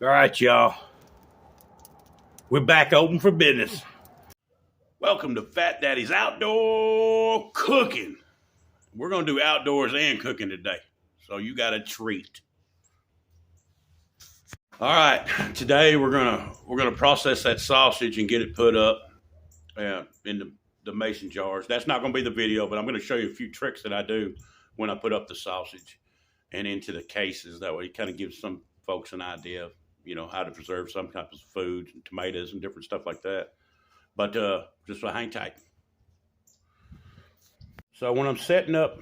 All right, y'all. We're back open for business. Welcome to Fat Daddy's Outdoor Cooking. We're going to do outdoors and cooking today. So you got a treat. All right. Today we're gonna process that sausage and get it put up in the mason jars. That's not going to be the video, but I'm going to show you a few tricks that I do when I put up the sausage and into the cases. That way it kind of gives some folks an idea of, how to preserve some types of foods and tomatoes and different stuff like that. But just hang tight. So when I'm setting up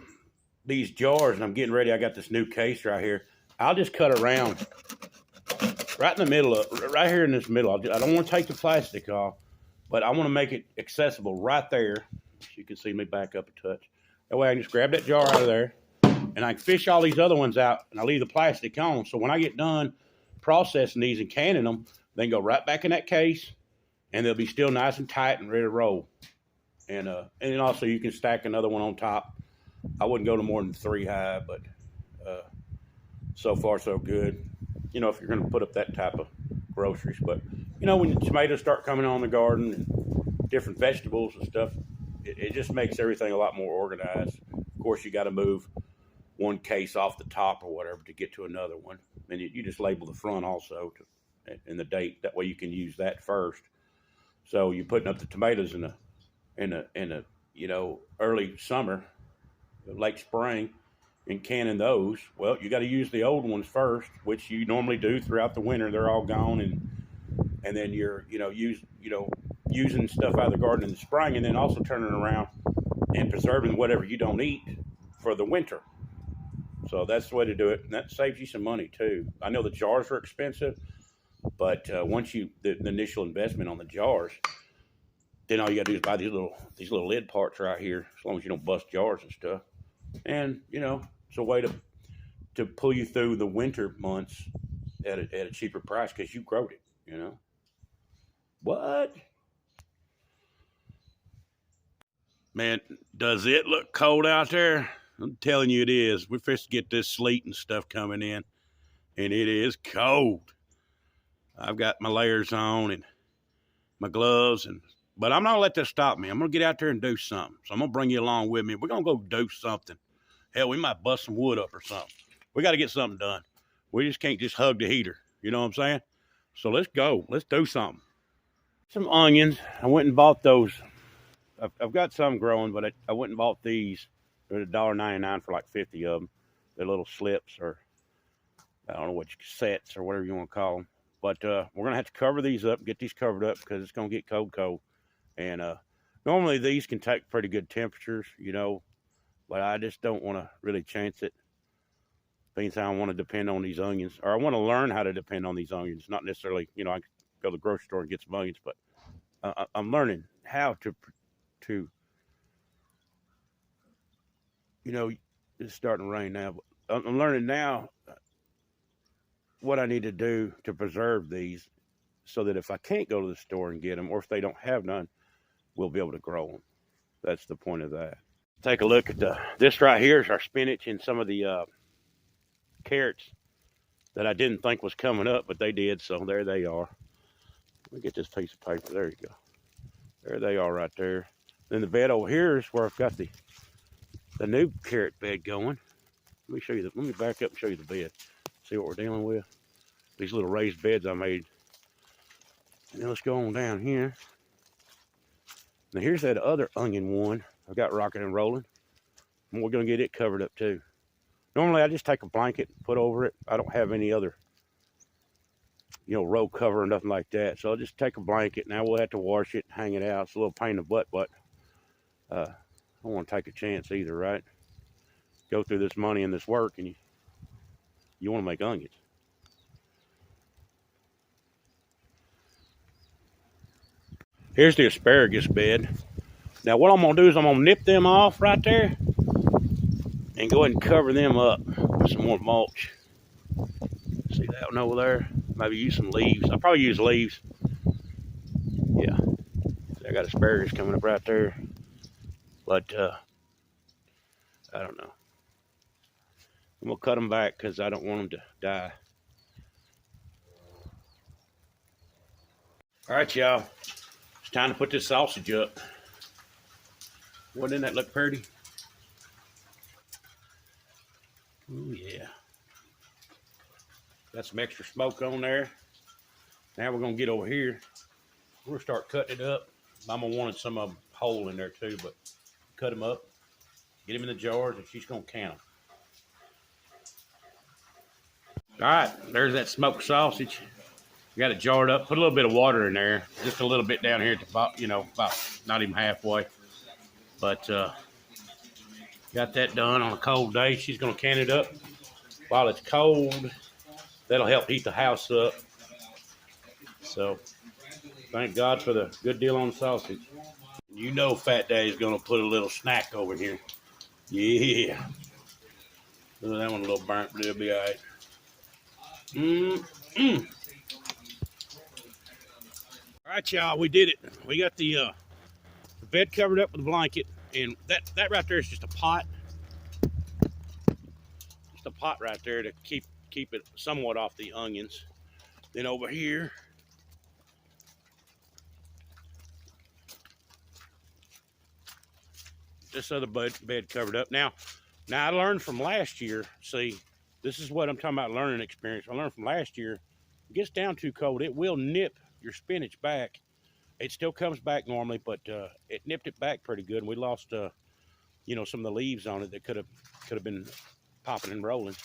these jars and I'm getting ready, I got this new case right here. I'll just cut around right in the middle right here in this middle. I don't want to take the plastic off, but I want to make it accessible right there. So you can see me back up a touch. That way I can just grab that jar out of there and I can fish all these other ones out and I leave the plastic on. So when I get done processing these and canning them, they can go right back in that case and they'll be still nice and tight and ready to roll. And then also you can stack another one on top. I wouldn't go to more than 3 high, but so far so good. If you're going to put up that type of groceries. But, when the tomatoes start coming on the garden and different vegetables and stuff, it just makes everything a lot more organized. Of course, you got to move one case off the top or whatever to get to another one. And you just label the front also and the date. That way you can use that first. So you're putting up the tomatoes in a early summer, late spring, and canning those. Well, you got to use the old ones first, which you normally do throughout the winter. They're all gone, and then you're using stuff out of the garden in the spring, and then also turning around and preserving whatever you don't eat for the winter. So that's the way to do it, and that saves you some money too. I know the jars are expensive, but once the initial investment on the jars, then all you got to do is buy these little lid parts right here, as long as you don't bust jars and stuff. And it's a way to pull you through the winter months at a cheaper price because you growed it. What? Man, does it look cold out there? I'm telling you it is. We're supposed to get this sleet and stuff coming in, and it is cold. I've got my layers on and my gloves, but I'm not gonna let this stop me. I'm gonna get out there and do something. So I'm gonna bring you along with me. We're gonna go do something. Hell, we might bust some wood up or something. We got to get something done. We just can't just hug the heater. You know what I'm saying? So let's go. Let's do something. Some onions. I went and bought those. I've got some growing, but I went and bought these. They're $1.99 for like 50 of them. They're little slips, or I don't know what sets or whatever you want to call them. But we're going to have to cover these up, get these covered up because it's going to get cold. And normally these can take pretty good temperatures, but I just don't want to really chance it. Means I want to depend on these onions, or I want to learn how to depend on these onions. Not necessarily, I can go to the grocery store and get some onions, but I'm learning how to it's starting to rain now, but I'm learning now what I need to do to preserve these so that if I can't go to the store and get them, or if they don't have none, we'll be able to grow them. That's the point of that. Take a look at this right here is our spinach and some of the carrots that I didn't think was coming up, but they did, so there they are. Let me get this piece of paper. There you go. There they are right there. Then the bed over here is where I've got the new carrot bed going. Let me show you. Let me back up and show you the bed. See what we're dealing with. These little raised beds I made. And then let's go on down here. Now here's that other onion one I've got rocking and rolling. And we're going to get it covered up too. Normally I just take a blanket and put over it. I don't have any other, row cover or nothing like that. So I'll just take a blanket. Now we'll have to wash it, hang it out. It's a little pain in the butt, but I don't want to take a chance either, right? Go through this money and this work, and you want to make onions. Here's the asparagus bed. Now what I'm going to do is I'm going to nip them off right there and go ahead and cover them up with some more mulch. See that one over there? Maybe use some leaves. I'll probably use leaves. Yeah. See, I got asparagus coming up right there. But I don't know. I'm going to cut them back because I don't want them to die. All right, y'all. It's time to put this sausage up. Wouldn't that look pretty? Oh, yeah. Got some extra smoke on there. Now we're going to get over here. We're going to start cutting it up. Mama wanted some of them whole in there too, but cut them up, get them in the jars, and she's going to count them. All right, there's that smoked sausage. You got it jarred up. Put a little bit of water in there, just a little bit down here at the bottom, you know, about not even halfway. But got that done on a cold day. She's going to can it up while it's cold. That'll help heat the house up. So thank God for the good deal on the sausage. You know Fat Daddy's going to put a little snack over here. Yeah. That one a little burnt, but it'll be all right. All right, y'all, we did it. We got the bed covered up with a blanket, and that right there is just a pot. Just a pot right there to keep it somewhat off the onions. Then over here, this other bed covered up. Now I learned from last year. See, this is what I'm talking about, learning experience. I learned from last year. It gets down too cold, it will nip your spinach back. It still comes back normally, but it nipped it back pretty good. And we lost, you know, some of the leaves on it that could have been popping and rolling.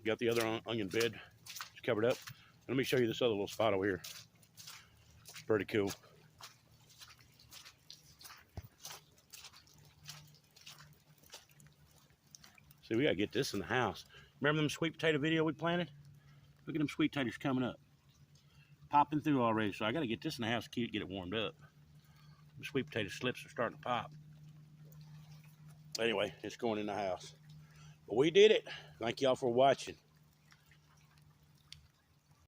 Got the other onion bed covered up. Let me show you this other little spot over here. It's pretty cool. See, we gotta get this in the house. Remember them sweet potato video we planted? Look at them sweet potatoes coming up. Popping through already, so I gotta get this in the house to get it warmed up. The sweet potato slips are starting to pop. Anyway, it's going in the house. But we did it. Thank y'all for watching.